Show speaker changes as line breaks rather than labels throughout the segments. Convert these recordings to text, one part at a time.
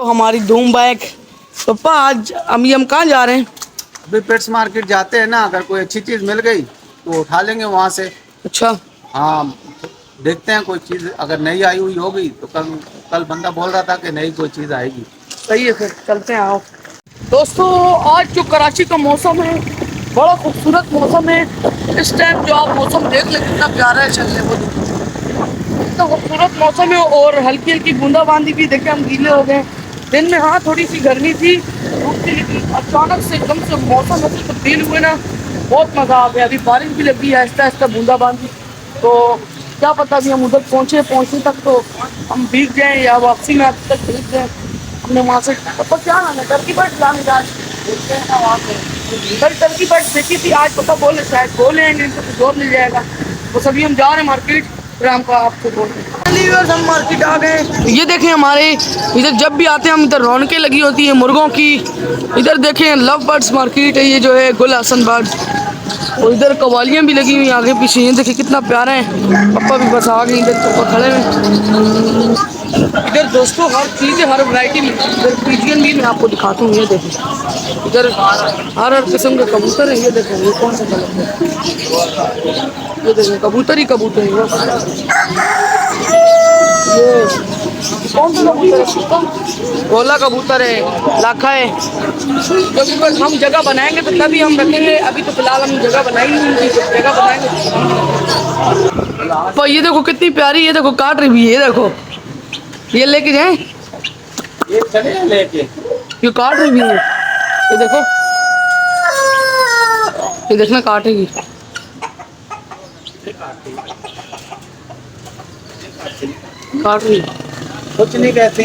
तो हमारी धूम बाइक। पापा आज अभी हम कहाँ जा रहे हैं?
अभी पेट्स मार्केट जाते हैं ना, अगर कोई अच्छी चीज मिल गई तो उठा लेंगे वहाँ से।
अच्छा,
हाँ, देखते हैं कोई चीज अगर नई आई हुई होगी तो कल कल बंदा बोल रहा था कि नई कोई चीज आएगी।
सही है, फिर चलते हैं। आओ दोस्तों, आज जो कराची का मौसम है बड़ा खूबसूरत मौसम है। इस टाइम जो आप मौसम देख लें कितना प्यारा है, चलने को इतना खूबसूरत मौसम है और हल्की हल्की बूंदाबांदी भी। देखे हम गीले हो गए दिन में। हाँ, थोड़ी सी गर्मी थी, धूप थी, लेकिन अचानक से एकदम से मौसम ऐसे तब्दील हुए ना, बहुत मज़ा आ गया। अभी बारिश भी लगी है, आहिस्ता आहिस्ता बूंदाबांदी। तो क्या पता अभी हम उधर पहुँचने तक तो हम भीग जाएँ या वापसी में आते तक भीग जाएँ। हमने वहाँ से पापा क्या नाम है, टर्की बर्ड लाने जा देखते हैं ना वहाँ पे। कल टर्की बर्ड देखी थी, आज पापा बोले शायद बोले इनको कुछ और मिल जाएगा। बस अभी हम जा रहे हैं मार्केट, फिर हमको आपको बोलते हैं हम मार्केट आ गए। ये देखें, हमारे इधर जब भी आते हैं हम इधर रौनकें लगी होती है मुर्गों की। इधर देखें लव बर्ड्स मार्केट है, ये जो है गुल हसन बर्ड्स। और इधर कवालियाँ भी लगी हुई आगे पीछे, ये देखिए कितना प्यारा है। पापा भी बस आ गए, इधर पापा खड़े हैं। इधर दोस्तों हर चीज़ है, हर वैरायटी में। इधर पीजियन भी मैं आपको दिखाता हूँ, ये देखो इधर हर किस्म के कबूतर है। ये देखो ये कौन सा कलर है, ये देखो कबूतर ही कबूतर है। ये कौन सा कबूतर है? गोला कबूतर है, लाखा है। जब हम जगह बनाएंगे तो तभी हम रखेंगे, अभी तो फिलहाल हम जगह बनाएंगे नहीं, जगह बनाएंगे। पर ये देखो कितनी प्यारी, ये देखो काट रही भी है, ये देखो ये लेके जाए,
ये चले लेके
ये काट रही भी है। ये देखो, ये देखना काटेगी। काट रही,
कुछ नहीं कहती,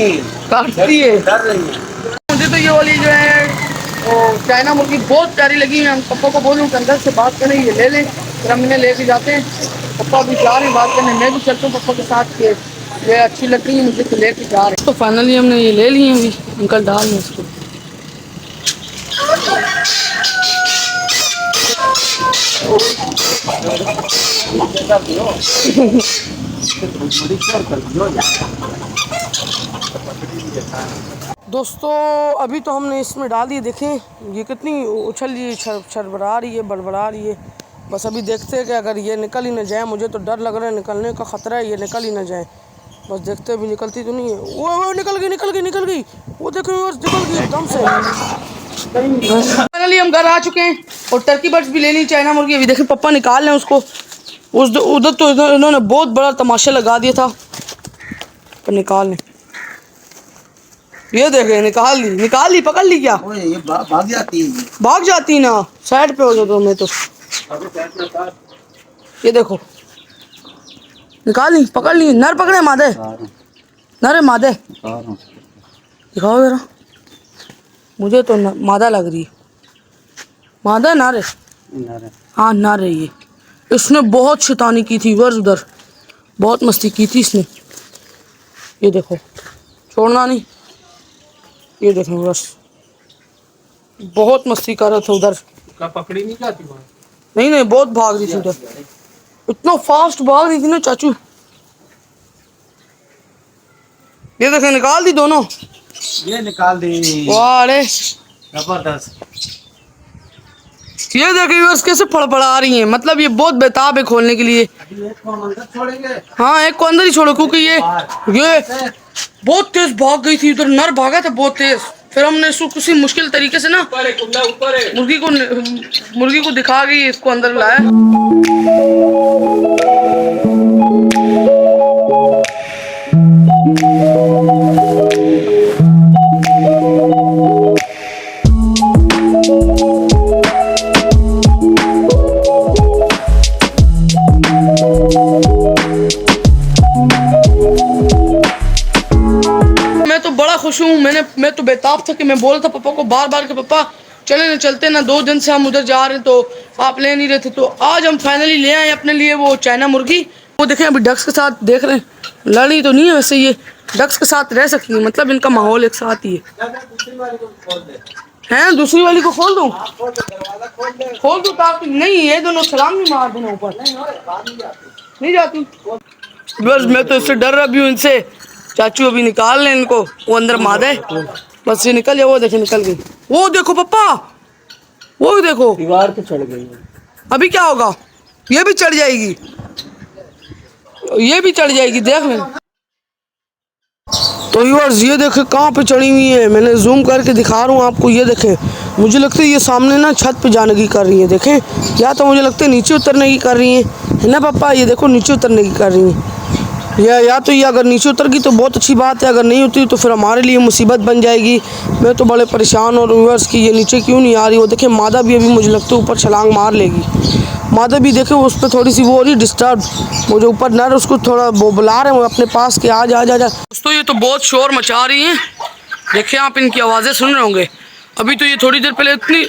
काटती है।
डर रही है।
मुझे तो ये वाली जो है वो चाइना मुर्गी बहुत प्यारी लगी है। हम पापा को बोलूँ कि अंदर से बात करें, ये ले लें, फिर हम इन्हें लेके जाते हैं। पापा भी जा रहे हैं बात करने, मैं भी चलता हूँ पापा के साथ के। ये अच्छी लग रही है मुझे तो लेके जा रहे हैं। तो फाइनली हमने ये ले ली है, अभी अंकल डाल लें इसको। दोस्तों अभी तो हमने इसमें डाल दिए, देखें ये कितनी उछल रही है, छरबरा रही है, बड़बड़ा रही है। बस अभी देखते हैं कि अगर ये निकल ही ना जाए, मुझे तो डर लग रहा है, निकलने का ख़तरा है, ये निकल ही ना जाए। बस देखते हैं, अभी निकलती तो नहीं है। वो निकल गई, वो देखो निकल गई एकदम से। फाइनली हम घर आ चुके हैं और टर्की बर्ड्स भी लेनी, चाइना मुर्गी। अभी देखें पापा निकाल लें उसको। उधर तो इन्होंने बहुत बड़ा तमाशा लगा दिया था, पर निकाल लें। ये देखे, निकाल ली, पकड़ ली क्या?
ये भाग
जाती ना, साइड पे हो जाओ तो। मैं तो ये देखो निकाल ली, पकड़ ली। नर पकड़े मादे, नर है मादे, दिखाओ जरा। मुझे तो मादा लग रही है। मादा नर है? हाँ नर है ये। इसने बहुत शैतानी की थी वर्ष, उधर बहुत मस्ती की थी इसने। ये देखो, छोड़ना नहीं। ये देखो बस बहुत मस्ती कर रहा था उधर।
पकड़ी नहीं जाती वहाँ?
नहीं, बहुत भाग रही थी उधर, इतना फास्ट भाग रही थी ना चाचू। ये देखे, निकाल दी दोनों।
ये निकाल दी,
वाह अरे
जबरदस्त।
ये देखिए बस कैसे फड़फड़ा रही है, मतलब ये बहुत बेताब है खोलने के लिए।
एक को हम अंदर छोड़ेंगे।
हाँ, एक को अंदर ही छोड़ो, क्योंकि ये बहुत तेज भाग गई थी उधर। नर भागा था बहुत तेज, फिर हमने इसको किसी मुश्किल तरीके से ना मुर्गी को दिखा के इसको अंदर लाया। खुश हूँ। मैं तो बेताब था कि मैं बोला था पापा को बार बार कि पापा चलते ना, 2 दिन से हम उधर जा रहे हैं तो आप ले नहीं रहे थे। तो आज हम फाइनली ले आए अपने लिए वो चाइना मुर्गी। वो देखें अभी डक्स के साथ देख रहे हैं, लड़ी तो नहीं है वैसे, ये डक्स के साथ रह सकती है, मतलब इनका माहौल एक साथ ही है। दूसरी वाली को खोल दूँ? खोल दूँ ताकि नहीं, ये दोनों सलाम नहीं मार देना ऊपर, नहीं जाती। बस मैं तो इससे डर रहा भी हूँ, इनसे चाचू अभी निकाल लें इनको, वो अंदर मादा है, बस ये निकल जाए। वो देखे निकल गई, वो देखो पप्पा, वो देखो
दीवार पे चढ़ गई है।
अभी क्या होगा, ये भी चढ़ जाएगी, ये भी चढ़ जाएगी, देख लें। तो व्यूअर्स ये देखे कहाँ पे चढ़ी हुई है, मैंने जूम करके दिखा रहा हूँ आपको। ये देखें, मुझे लगता है ये सामने ना छत पे जाने की कर रही है, देखें, या तो मुझे लगता है नीचे उतरने की कर रही है ना पापा, ये देखो नीचे उतरने की कर रही है। या तो ये अगर नीचे उतर गई तो बहुत अच्छी बात है, अगर नहीं उतरी तो फिर हमारे लिए मुसीबत बन जाएगी। मैं तो बड़े परेशान और व्यूअर्स कि ये नीचे क्यों नहीं आ रही। वो देखें मादा भी अभी मुझे लगता है ऊपर छलांग मार लेगी। मादा भी देखे उस पर थोड़ी सी वो हो रही डिस्टर्ब, वो जो ऊपर नर उसको थोड़ा वो बुला रहे हैं अपने पास के, आ जा। दोस्तों ये तो बहुत शोर मचा रही हैं, देखिए आप इनकी आवाज़ें सुन रहे होंगे। अभी तो ये थोड़ी देर पहले इतनी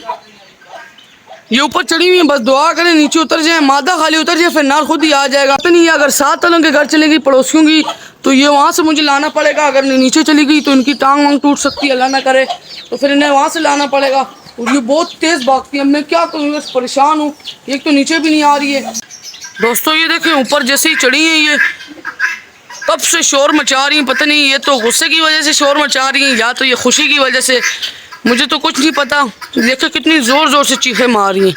ये ऊपर चढ़ी हुई है, बस दुआ करें नीचे उतर जाए, मादा खाली उतर जाए, फिर नार खुद ही आ जाएगा। तो नहीं, अगर 7 तलों के घर चलेगी पड़ोसियों की तो ये वहाँ से मुझे लाना पड़ेगा। अगर नीचे चली गई तो इनकी टांग वांग टूट सकती है, अल्लाह ना करे, तो फिर इन्हें वहाँ से लाना पड़ेगा। और ये बहुत तेज़ भागती है, मैं क्या करूँ, बस परेशान हूँ। एक तो नीचे भी नहीं आ रही है। दोस्तों ये देखें ऊपर जैसे ही चढ़ी है ये कब से शोर मचा रही हैं, पता नहीं ये तो गुस्से की वजह से शोर मचा रही हैं या तो ये खुशी की वजह से, मुझे तो कुछ नहीं पता। देखो कितनी ज़ोर ज़ोर से चीखें मार रही हैं,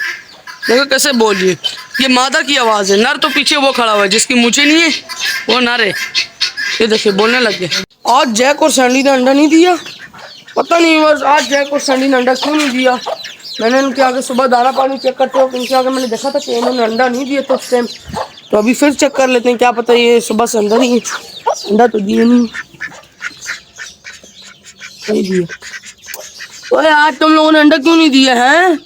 देखो कैसे बोल रही है। ये मादा की आवाज़ है, नर तो पीछे वो खड़ा हुआ है जिसकी मुझे नहीं है, वो नर है। ये देखिए बोलने लग गए। आज जैक और सैंडी ने अंडा नहीं दिया, पता नहीं बस आज जैक और सैंडी ने अंडा क्यों नहीं दिया। मैंने इनके आगे सुबह दाना पानी चेक करते हो, इनके आगे मैंने देखा था कि इन्होंने अंडा नहीं दिया था उस टाइम, तो अभी फिर चेक कर लेते हैं, क्या पता ये सुबह से अंडा नहीं, अंडा तो दिए नहीं दिए। ओए आज तुम लोगों ने अंडा क्यों नहीं दिया है,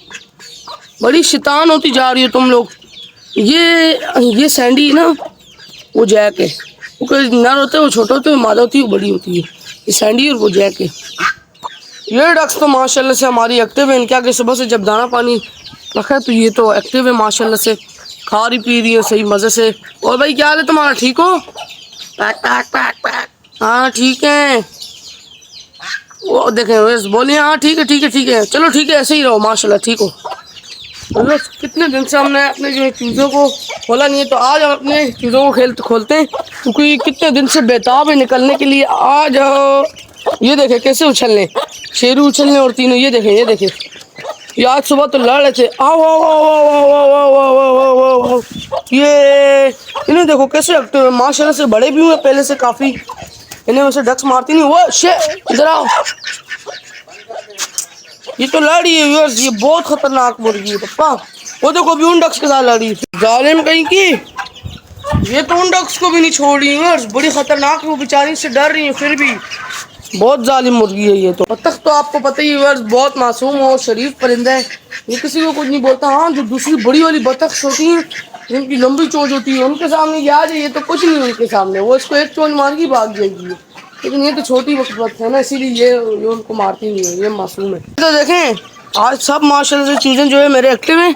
बड़ी शैतान होती जा रही हो तुम लोग। ये सैंडी ना वो जैक है, वो कोई नर होते हैं वो छोटे होते हैं, मादा होती है वो बड़ी होती है। ये सैंडी और वो जैक है। ये डक्स तो माशाल्लाह से हमारी एक्टिव है, इनके आगे सुबह से जब दाना पानी रखा है तो ये तो एक्टिव है माशाल्लाह से, खा रही पी रही है सही मज़े से। और भाई क्या हाल है तुम्हारा, ठीक हो? पैक पैक पैक पैक, हाँ ठीक है। वो देखें बोलिए हाँ ठीक है ठीक है ठीक है, चलो ठीक है ऐसे ही रहो माशाल्लाह ठीक हो। तो कितने दिन से हमने अपने जो चीज़ों को खोला नहीं है, तो आज हम अपने चीज़ों को खोलते हैं, क्योंकि कितने दिन से बेताब है निकलने के लिए। आ जाओ, ये देखें कैसे उछलने, शेरू उछलने और तीनों, ये देखें ये आज सुबह तो लड़ रहे थे। आओ आओ आओ आओ आओ आओ आओ आओ आओ आओ आओ। ये इन्हें देखो कैसे रखते हुए, माशाल्लाह से बड़े भी हुए पहले से काफ़ी, इन्हें वैसे डक्स मारती नहीं। वो इधर आओ, ये तो लड़ रही है व्यूअर्स, ये बहुत खतरनाक मुर्गी है पप्पा। वो देखो अभी उन डक्स के साथ लड़ रही है, जालिम कहीं की, ये तो उन डक्स को भी नहीं छोड़ रही व्यूअर्स, बड़ी खतरनाक, वो बेचारी से डर रही है, फिर भी बहुत जालिम मुर्गी है ये तो। बतख तो आपको पता ही व्यूअर्स बहुत मासूम और शरीफ परिंदा है, ये किसी को कुछ नहीं बोलता। हाँ जो दूसरी बड़ी वाली बतख होती हैं जिनकी लंबी चोंच होती है, उनके सामने ये आ जाए ये तो कुछ नहीं उनके सामने, वो इसको एक चोंच मार के भाग जाएगी। लेकिन ये तो छोटी बतख है ना, इसीलिए ये उनको मारती नहीं है, ये मासूम है। तो देखें आज सब माशाल्लाह से चीज़ें जो है मेरे एक्टिव हैं।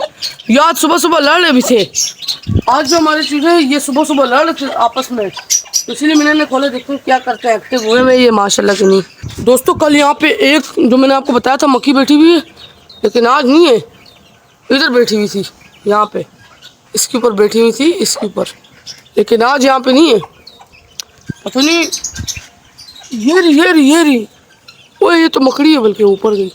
ये आज सुबह सुबह लड़ रहे भी थे, आज जो हमारी चीज़ें हैं ये सुबह सुबह लड़ रहे थे आपस में, तो इसीलिए मैंने खोले, देखो क्या करते हैं, एक्टिव हुए में ये माशाल्लाह से नहीं। दोस्तों कल यहाँ पे एक जो मैंने आपको बताया था मक्खी बैठी हुई है, लेकिन आज नहीं है, इधर बैठी हुई थी, यहाँ पे इसके ऊपर बैठी हुई थी इसके ऊपर, लेकिन आज यहाँ पे नहीं है, पता नहीं। ये रही वो, ये तो मकड़ी है बल्कि ऊपर गई,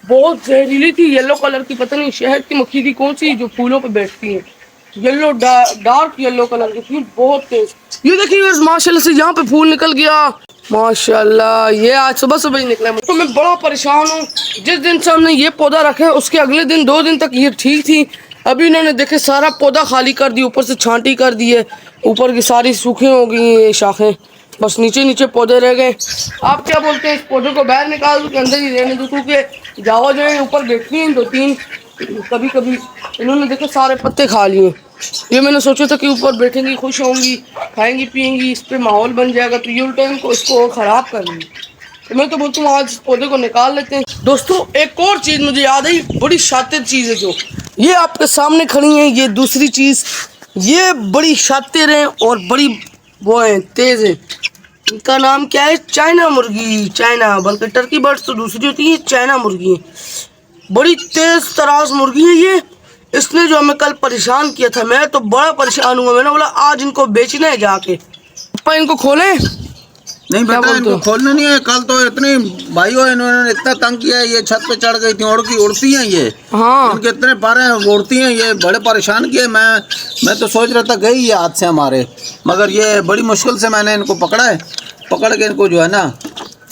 बहुत जहरीली थी, येलो कलर की, पता नहीं शहद की मक्खी थी कौन सी जो फूलों पे बैठती है, येलो डार्क येलो कलर की थी, बहुत तेज। ये देखिए माशाल्लाह से यहाँ पे फूल निकल गया माशाल्लाह, ये आज सुबह सुबह ही निकला। तो मैं बड़ा परेशान हूँ, जिस दिन से हमने ये पौधा रखा है उसके अगले दिन 2 दिन तक ये ठीक थी, अभी इन्होंने देखे सारा पौधा खाली कर दी, ऊपर से छांटी कर दी है, ऊपर की सारी सूखी हो गई ये शाखें, बस नीचे नीचे पौधे रह गए। आप क्या बोलते हैं, इस पौधे को बाहर निकाल दूँ कि अंदर ही रहने दूँ, क्योंकि जावा जो है ऊपर बैठती हैं 2-3, कभी कभी इन्होंने देखे सारे पत्ते खा लिए। ये मैंने सोचा था कि ऊपर बैठेंगी, खुश होंगी, खाएंगी पियेंगी, इस पर माहौल बन जाएगा, तो ये उल्टा इनको इसको ख़राब कर लेंगे। तो मैं तो बोलता हूँ आज पौधे को निकाल लेते हैं। दोस्तों एक और चीज़ मुझे याद आई, बड़ी शातिर चीज़ है जो ये आपके सामने खड़ी है, ये दूसरी चीज़, ये बड़ी शातिर है और बड़ी वो है तेज़ है, इनका नाम क्या है, चाइना मुर्गी, चाइना, बल्कि टर्की बर्ड्स तो दूसरी होती है, चाइना मुर्गी है, बड़ी तेज़ तराज मुर्गी है ये। इसने जो हमें कल परेशान किया था, मैं तो बड़ा परेशान हुआ, मैंने बोला आज इनको बेचना है जाके, पापा इनको खोलें,
नहीं
क्या
बेटा,
बोलते
इनको
हो?
खोलना नहीं है। कल तो इतने भाइयों इन्होंने इतना तंग किया है, ये छत पे चढ़ गई थी, उड़ती हैं ये।
हाँ
इनके इतने पारे उड़ती हैं ये, बड़े परेशान किए। मैं तो सोच रहा था गई ये हाथ से हमारे, मगर ये बड़ी मुश्किल से मैंने इनको पकड़ा है। पकड़ के इनको जो है ना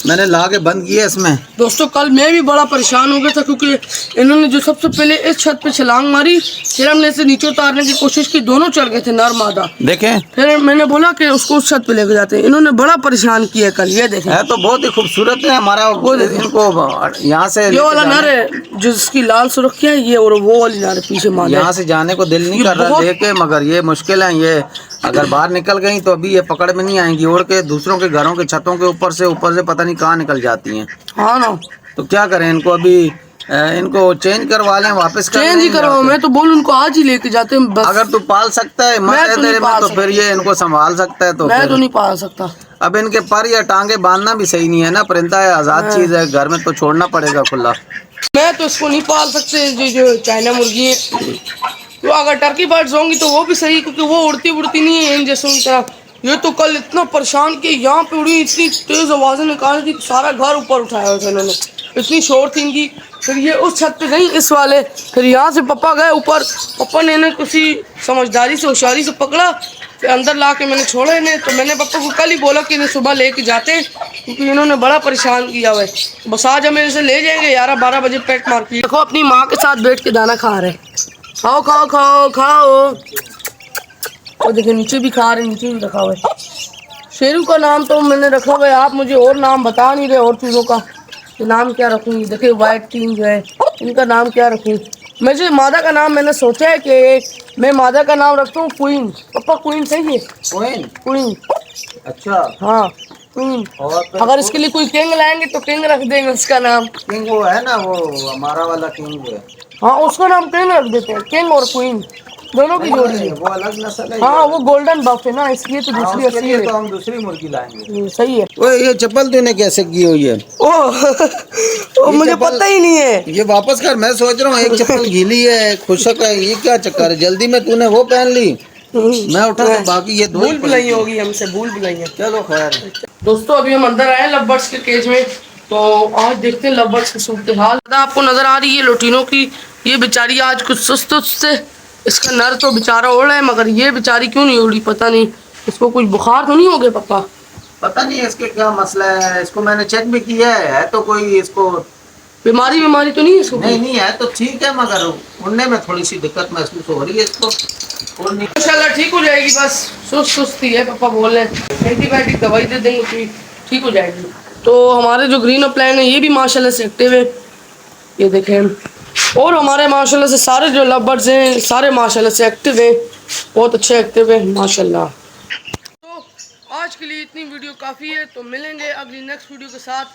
मैंने ला के बंद किया इसमें।
दोस्तों, कल मैं भी बड़ा परेशान हो गया था क्योंकि इन्होंने जो सबसे पहले इस छत पे छलांग मारी, फिर हमने इसे नीचे उतारने की कोशिश की, दोनों चढ़ गए थे नर मादा।
देखें,
फिर मैंने बोला कि उसको उस छत पे लेके जाते हैं। इन्होंने बड़ा परेशान किया कल, ये देखें।
है तो बहुत ही खूबसूरत है हमारा।
वो देखो।
इनको यहाँ से
ये वाला नर है जिसकी लाल सुर्खियाँ है, ये और वो वाली नर है पीछे मादा।
यहाँ से जाने को दिल नहीं
ये
कर रहा
बहुत-
देख के, मगर ये मुश्किल है। ये अगर बाहर निकल गई तो अभी ये पकड़ में नहीं आएंगी, उड़ के दूसरों के घरों के छतों के ऊपर से पता नहीं कहाँ निकल जाती हैं।
हाँ ना,
तो क्या करें इनको अभी? इनको चेंज करवा लें, वापस कर
चेंज ही
लें
करो।
या
मैं तो बोलूँ उनको आज ही लेके जाते हैं बस।
अगर तू पाल सकता है मत
मैं
है
तो
तेरे
नहीं
में,
पाल
तो फिर ये इनको संभाल सकता है। तो
मैं
फिर
तो नहीं पाल सकता।
अब इनके पर या टांगे बांधना भी सही नहीं है ना, परिंदा है, आजाद चीज है, घर में तो छोड़ना पड़ेगा खुला।
मैं तो इसको नहीं पाल सकते। जो चाइना मुर्गी है, तो अगर टर्की बर्ड्स होंगी तो वो भी सही, क्योंकि वो उड़ती उड़ती नहीं है इन जैसों की तरह। ये तो कल इतना परेशान कि यहाँ पे उड़ी, इतनी तेज आवाज़ें निकाल दी, सारा घर ऊपर उठाया था इन्होंने, इतनी शोर थी इनकी। फिर ये उस छत पे गई इस वाले, फिर यहाँ से पापा गए ऊपर। पापा ने इन्हें किसी समझदारी से होशियारी से पकड़ा, फिर अंदर ला के मैंने छोड़ा इन्हें। तो मैंने पापा को कल ही बोला कि इन्हें सुबह लेके जाते हैं, क्योंकि इन्होंने बड़ा परेशान किया हुआ है। बस आज हम इसे ले जाएंगे 11-12 बजे पेट मार के। देखो अपनी माँ के साथ बैठ के दाना खा रहे, खाओ खाओ खाओ खाओ। और देखिए नीचे भी खा रहे, नीचे भी रखा हुआ है। शेरू का नाम तो मैंने रखा हुआ है, आप मुझे और नाम बता नहीं रहे और चीज़ों का कि नाम क्या रखूँगी। देखिए वाइट किंग जो है, इनका नाम क्या रखूँ? मुझे मादा का नाम मैंने सोचा है कि मैं मादा का नाम रखता हूँ क्वीन। पापा क्वीन सही है? क्वीन।
अच्छा,
हाँ क्वीन।
और फिर
अगर इसके लिए कोई किंग लाएंगे तो किंग रख देंगे उसका नाम।
किंग वो है ना, वो हमारा वाला किंग है।
हाँ उसका नाम किंग रख देते हैं, किंग और क्वीन दोनों की जोड़ी है।
वो अलग नस्ल है।
हाँ वो गोल्डन बफ है ना, इसलिए तो दूसरी
उसके
असली
लिए
है।
तो हम दूसरी मुर्गी लाएंगे।
सही है।
ओए, ये चप्पल तूने कैसे की हुई है?
ओ मुझे
चप्पल-
पता ही नहीं है।
ये वापस कर। मैं सोच रहा हूँ एक चप्पल गीली है, खुशक है, ये क्या चक्कर है? जल्दी में तूने वो पहन ली, मैं उठा तो बाकी ये दो
भूल भुलाई होगी हमसे, भूल भुलाई है।
चलो खैर।
दोस्तों अभी हम अंदर आए लव बर्ड्स के केज में, तो आज देखते हैं लव बर्ड्स की सूरत हाल। आपको नजर आ रही है लोटिनो की, ये बेचारी आज कुछ सुस्त से, इसका नर तो बेचारा उड़ रहा है, मगर ये बेचारी क्यों नहीं उड़ी पता नहीं। इसको कुछ बुखार तो नहीं हो गया पापा?
पता नहीं इसके क्या मसला है, इसको मैंने चेक भी किया है तो कोई इसको
बीमारी तो नहीं है इसको?
नहीं है तो ठीक है, मगर उड़ने में थोड़ी सी दिक्कत महसूस हो रही है इसको।
इंशाल्लाह ठीक हो जाएगी, बस सुस्ती है। पापा बोल रहे हैं एंटीबायोटिक दवाई दे देंगे तो ठीक हो जाएगी। तो हमारे जो ग्रीन प्लान है ये भी माशाल्लाह से एक्टिव है, ये देखें। और हमारे माशाल्लाह से सारे जो लव बर्ड्स हैं सारे माशाल्लाह से एक्टिव हैं, बहुत अच्छे एक्टिव है माशाल्लाह। तो आज के लिए इतनी वीडियो काफ़ी है, तो मिलेंगे अगली नेक्स्ट वीडियो के साथ।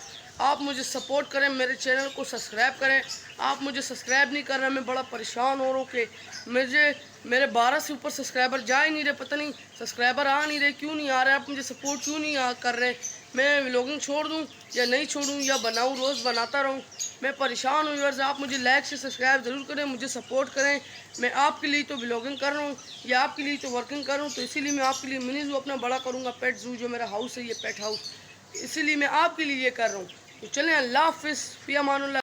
आप मुझे सपोर्ट करें, मेरे चैनल को सब्सक्राइब करें। आप मुझे सब्सक्राइब नहीं कर रहे, मैं बड़ा परेशान हो रहा हूँ कि मेरे 12 से ऊपर सब्सक्राइबर जा ही नहीं रहे, पता नहीं सब्सक्राइबर आ नहीं रहे, क्यों नहीं आ रहे, आप मुझे सपोर्ट क्यों नहीं कर रहे। मैं व्लॉगिंग छोड़ दूँ या नहीं छोड़ूँ या बनाऊँ, रोज़ बनाता रहूँ, मैं परेशान हूँ व्यूअर्स। आप मुझे लाइक से सब्सक्राइब ज़रूर करें, मुझे सपोर्ट करें। मैं आपके लिए तो व्लॉगिंग कर रहा हूँ या आपके लिए तो वर्किंग कर रहा हूँ, तो इसीलिए मैं आपके लिए मिनी ज़ू अपना बड़ा करूँगा, पेट ज़ू जो मेरा हाउस है ये पेट हाउस, इसीलिए मैं आपके लिए ये कर रहा हूँ। तो चलें, अल्लाह हाफ़िज़, फ़ी अमानुल्लाह।